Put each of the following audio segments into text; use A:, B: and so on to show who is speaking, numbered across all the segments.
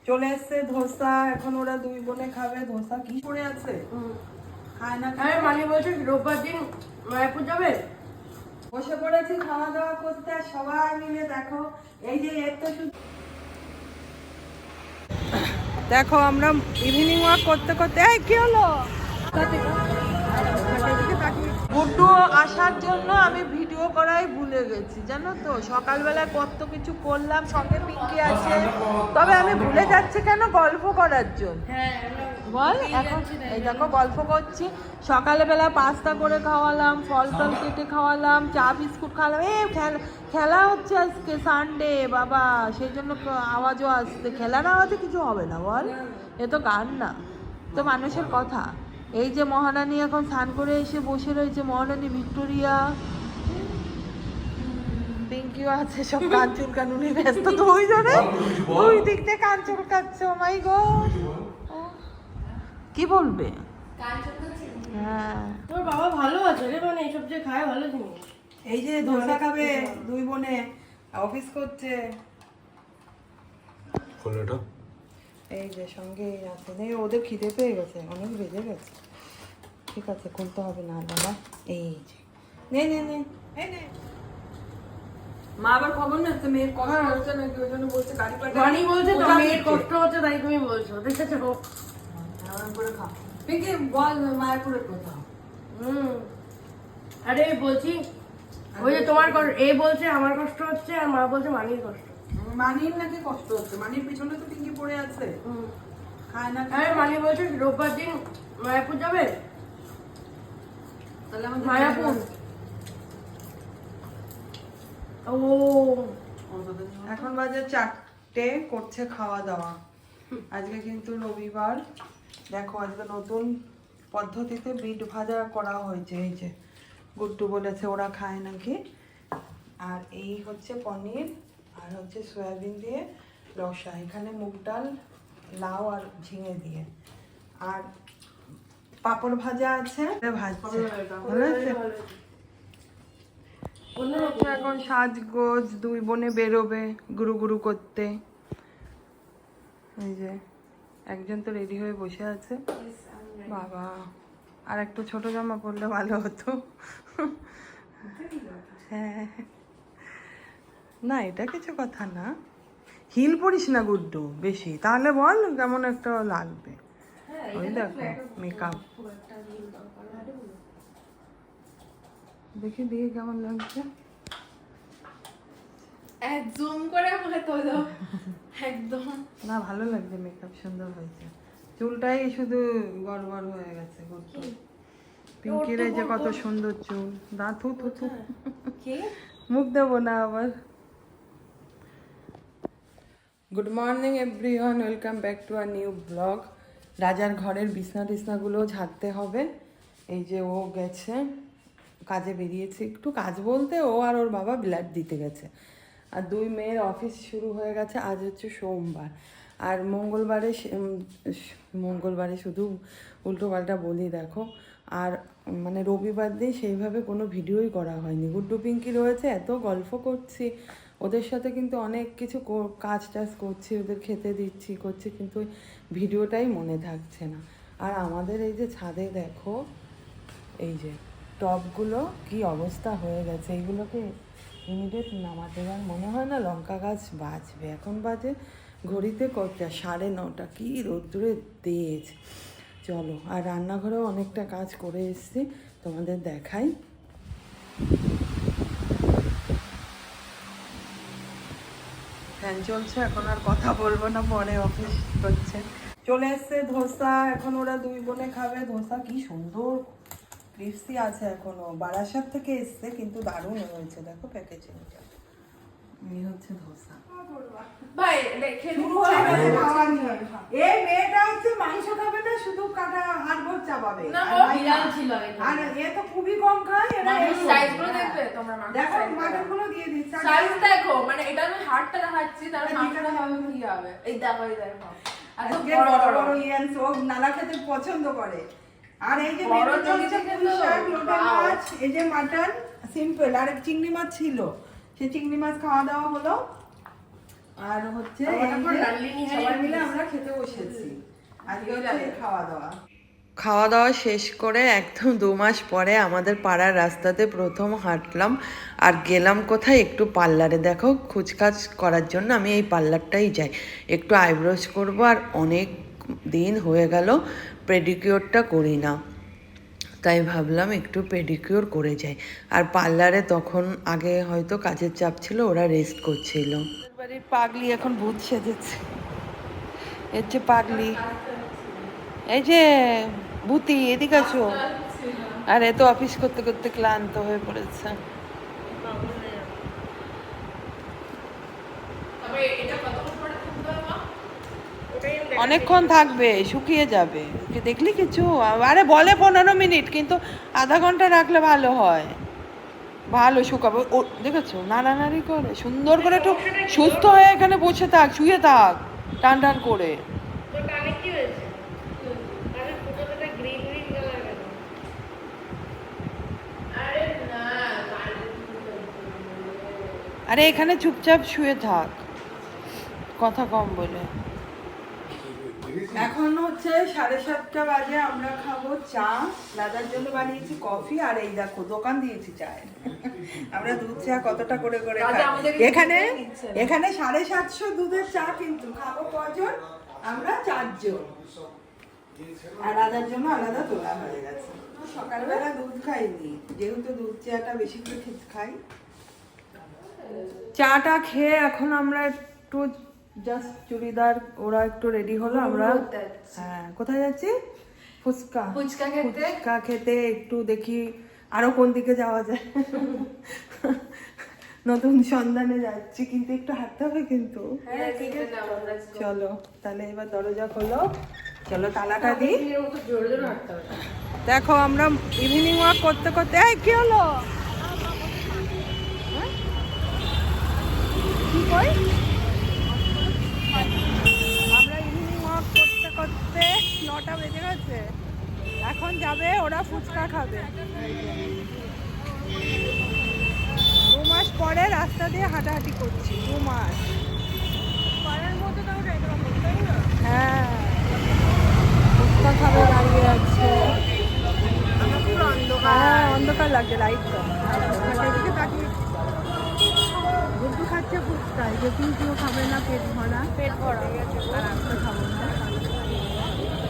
A: চলে এসছে ধোসা। এখন ওরা দুই বোনে খাবে ধোসা। কি করে আছে খায় না।
B: আরে মানি বলছে রোববার দিন মায়াপুর যাবে।
A: বসে পড়েছি খাওয়া দাওয়া করতে আর সবাই মিলে দেখো এই যে একটা দেখো আমরা ইভিনিং ওয়াক করতে করতে কি হলো গুড্ডু আসার জন্য আমি ভিডিও করাই ভুলে গেছি জানো তো। সকালবেলায় কত কিছু করলাম, সঙ্গে পিঙ্কি আছে, তবে আমি ভুলে যাচ্ছি কেন গল্প করার জন্য। বল এখন এই দেখো গল্প করছি। সকালবেলা পাস্তা করে খাওয়ালাম, ফল টল কেটে খাওয়ালাম, চা বিস্কুট খাওয়ালাম। খেলা হচ্ছে আজকে সানডে বাবা, সেই জন্য আওয়াজও আসছে। খেলার আওয়াজে কিছু হবে না বল, এ তো গান না, তো মানুষের কথা। এই যে মহারানী এখন স্নান করে এসে বসে রয়েছে, মহারানী ভিক্টোরিয়া, পিঙ্কিও আছে, সব কান চুলকানুনি ব্যস্ত। তো ওই জন্য ওই দিক দিয়ে কান চুলকাচ্ছে। ও মাই গড, কি বলবে? হ্যাঁ
B: তোর বাবা ভালো আছে রে, মানে এইসব যে খায় ভালো জিনিস।
A: এই যে ধোসা খাবে দুই বোনে, অফিস করছে। এই যে সঙ্গে আছে নেই, ওদের খিদে পেয়ে গেছে, অনেক বেজে গেছে। ঠিক আছে খুলতে হবে না বাবা। এই যে নে নে নে এই নে। মা আবার খবর নিচ্ছে মেয়ের কষ্ট হচ্ছে নাকি, ওই জন্য বলছে গাড়ি পাঠাবে।
B: মানি বলছে তো মেয়ের কষ্ট হচ্ছে, তাই তুমি বলছো দেখেছো।
A: করে খা পিঙ্কি, বল মায়াপুরের কথা।
B: আরে বলছি ওই যে তোমার এ বলছে আমার কষ্ট হচ্ছে, আর মা বলছে মানির কষ্ট।
A: মানির নাকি কষ্ট হচ্ছে, মানির পিছনে তো পিঙ্কি পড়ে আছে, খায় না।
B: আরে মানি বলছে রোববার দিন মায়াপুর যাবে।
A: তাহলে আমাদের
B: মায়াপুর ও
A: এখন বাজে 4টে, করছে খাওয়া দাওয়া। আজকে কিন্তু রবিবার। দেখো আজকে নতুন পদ্ধতিতে বিট ভাজা করা হয়েছে। এই যে গুড্ডু বলেছে ওরা খায় নাকি। আর এই হচ্ছে পনির, আর হচ্ছে সয়াবিন দিয়ে রসা, এখানে মুগ ডাল, লাউ আর ঝিঙে দিয়ে, আর পাঁপড় ভাজা আছে, ভাজছে। ভালো আছে। এখন সাজগোজ, দুই বোনে বেরোবে গুরু গুরু করতে। এই যে একজন তো রেডি হয়ে বসে আছে। বাবা আর একটু ছোট জামা পরলে ভালো হতো। হ্যাঁ না, এটা কিছু কথা না। হিল পরিস না গুড্ডু বেশি, তাহলে বল কেমন একটা লাগবে। ওই দেখো মেকআপ দেখে দিয়ে কেমন লাগছে।
C: জুম করে আমাকে তোলো একদম।
A: না ভালো লাগছে, মেকআপ সুন্দর হয়েছে। চুলটাই শুধু গড়বড় হয়ে গেছে গুড্ডু। পিঙ্কির এই যে কত সুন্দর চুল। দাঁতু থু থু, মুখ দেবো না আবার। Good morning everyone, welcome back to our new blog. রাজার ঘরের বিছনা টিছনাগুলো ঝাড়তে হবে। এই যে ও গেছে কাজে, বেরিয়েছে একটু। কাজ বলতে ও আর ওর বাবা ব্লাড দিতে গেছে। আর দুই মেয়ের অফিস শুরু হয়ে গেছে। আজ হচ্ছে সোমবার, আর মঙ্গলবারে শুধু উল্টো পাল্টা বলি দেখো। আর মানে রবিবার দিয়ে সেইভাবে কোনো ভিডিওই করা হয়নি। গুড্ডু পিঙ্কি রয়েছে, এত গল্প করছি ওদের সাথে, কিন্তু অনেক কিছু কাজ টাজ করছি, ওদের খেতে দিচ্ছি করছি, কিন্তু ভিডিওটাই মনে থাকছে না। আর আমাদের এই যে ছাদে দেখো এই যে টবগুলো কি অবস্থা হয়ে গেছে, এইগুলোকে ইমিডিয়েট নামাতে যান। মনে হয় না লঙ্কা গাছ বাঁচবে। এখন বাজে ঘড়িতে কটা, 9:30। কি রোদ্দুরে তেজ। চলো, আর রান্নাঘরেও অনেকটা কাজ করে এসেছি, তোমাদের দেখাই। ফ্যান চলছে, এখন আর কথা বলবো না, পরে অফিস করছে। চলে এসছে ধোসা, এখন ওরা দুই বোনে খাবে ধোসা। কি সুন্দর ক্রিস্পি আছে এখনো, বারাসাত থেকে এসছে, কিন্তু দারুণ হয়েছে। দেখো প্যাকেজিংটা। এই হচ্ছে ধোসা। এই মেয়েটা হচ্ছে মাংস খাবে না, শুধু কাটা হাড় গোছ চাবাবে। আর এ তো খুবই কম খায়। দেখো মাটনগুলো দিয়ে দিচ্ছি।
C: সাইজ দেখো, মানে এটা আমি হাড়টা দেখাচ্ছি, তার মাংসটা হবে কি হবে। এই দেখো এই দেখো, এত বড় বড়
A: ইয়েন্স ও নালা খেতে পছন্দ করে। আর এই যে লোটা মাছ, এই যে মাটন সিম্পল, আর চিংড়ি মাছ ছিল, সেই চিংড়ি মাছ খাওয়া দাওয়া হলো। আর হচ্ছে
B: আমাদের
A: এই
B: পুরো
A: যে
B: লাল্লি নিহারি
A: সবাই মিলে আমরা খেতে বসেছি আজকে হচ্ছে খাওয়া দাওয়া শেষ করে একদম 2 মাস পরে আমাদের পাড়ার রাস্তাতে প্রথম হাঁটলাম আর গেলাম কোথায় একটু পার্লারে। দেখো খুচকাচ করার জন্য আমি এই পার্লারটাই যাই, একটু আইব্রোজ করব। আর অনেক দিন হয়ে গেল পেডিকিওরটা করি না, তাই ভাবলাম একটু পেডিকিওর করে যাই। আর পার্লারে তখন আগে হয়তো কাজের চাপ ছিল, ওরা রেস্ট করছিল। বাড়ির পাগলি এখন ভূত সেজেছে, এর যে পাগলি, এই যে ভূতি, এদিকে আছো। আর এ তো অফিস করতে করতে ক্লান্ত হয়ে পড়েছে। অনেকক্ষণ থাকবে, শুকিয়ে যাবে, দেখলি কিছু। আরে বলে 15 মিনিট, কিন্তু আধা ঘন্টা রাখলে ভালো হয়, ভালো শুকাবে। ও দেখেছো নাড়ানাড়ি করে সুন্দর করে, একটু সুস্থ হয়ে এখানে বসে থাক, শুয়ে থাক টান টান করে।
B: তোর কানে কি হয়েছে? কানের ফুটোটা গ্রিন গ্রিন কালার কেন? আরে না,
A: আরে এখানে চুপচাপ শুয়ে থাক, কথা কম বলে। এখন হচ্ছে 7:30 বাজে, আমরা খাবো চা। দাদার জন্য বানিয়েছি কফি, আর এই দেখো দোকান দিয়েছি চায়ের। আমরা দুধ চা কতটা করে করে
C: দাদা
A: খাই।
C: আমাদেরকে
A: এখানে
C: দিচ্ছে না।
A: এখানে 750 দুধের চা, কিন্তু খাবো কজন? আমরা 4 জন। আর দাদার জন্য আলাদা তোলা হয়ে গেছে। সকালবেলা দুধ খাইনি, যেহেতু দুধ চাটা বেশি করে খাই। চাটা খেয়ে এখন আমরা একটু জাস্ট চুড়িদার, ওরা একটু রেডি হলো, আমরা হ্যাঁ কোথায় যাচ্ছি? ফুচকা
C: ফুচকা খেতে।
A: ফুচকা খেতে একটু দেখি আরো কোন দিকে যাওয়া যায়। নতুন সন্ধানে যাচ্ছি, কিন্তু একটু হাঁটতে হবে কিন্তু।
C: হ্যাঁ ঠিক আছে,
A: চলো তাহলে এবার দরজা খোলো, চলো তালাটা দিই।
B: এর মতো জোরে জোরে হাঁটতে হবে।
A: দেখো আমরা ইভিনিং ওয়াক করতে করতে, এই কি হলো? হ্যাঁ? কি কই? আমরা ইভিনিং ওয়াক করতে করতে 9টা বেজে গেছে। এখন যাবে ওরা ফুচকা খাবে। 2 মাস পরে রাস্তা দিয়ে হাঁটাহাঁটি করছি, 2 মাস। হ্যাঁ ফুচকা খাবে, দাঁড়িয়ে আছে। হ্যাঁ অন্ধকার লাগছে, লাইট কম। এদিকে তাকিয়ে গুড্ডু খাচ্ছে ফুচকা, যে কেউ খাবে না পেট ভরা, পেট ভরা। আর আমি তো খাবো না,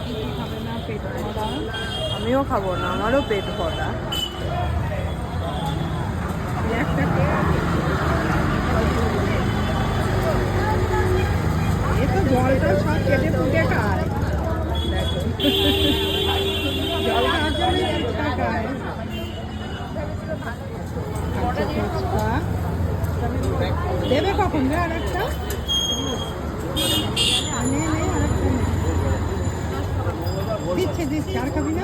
A: কিছু খাবে না পেট ভরা, আমিও খাবো না, আমারও পেট ভরা। এ তো জলটা সব কেটে ফুটে খায়, জল খাওয়ার জন্য ফুচকা খায়। ফুচকা দেবে কখন রে? আর একটা দিচ্ছে, আর খাবি না?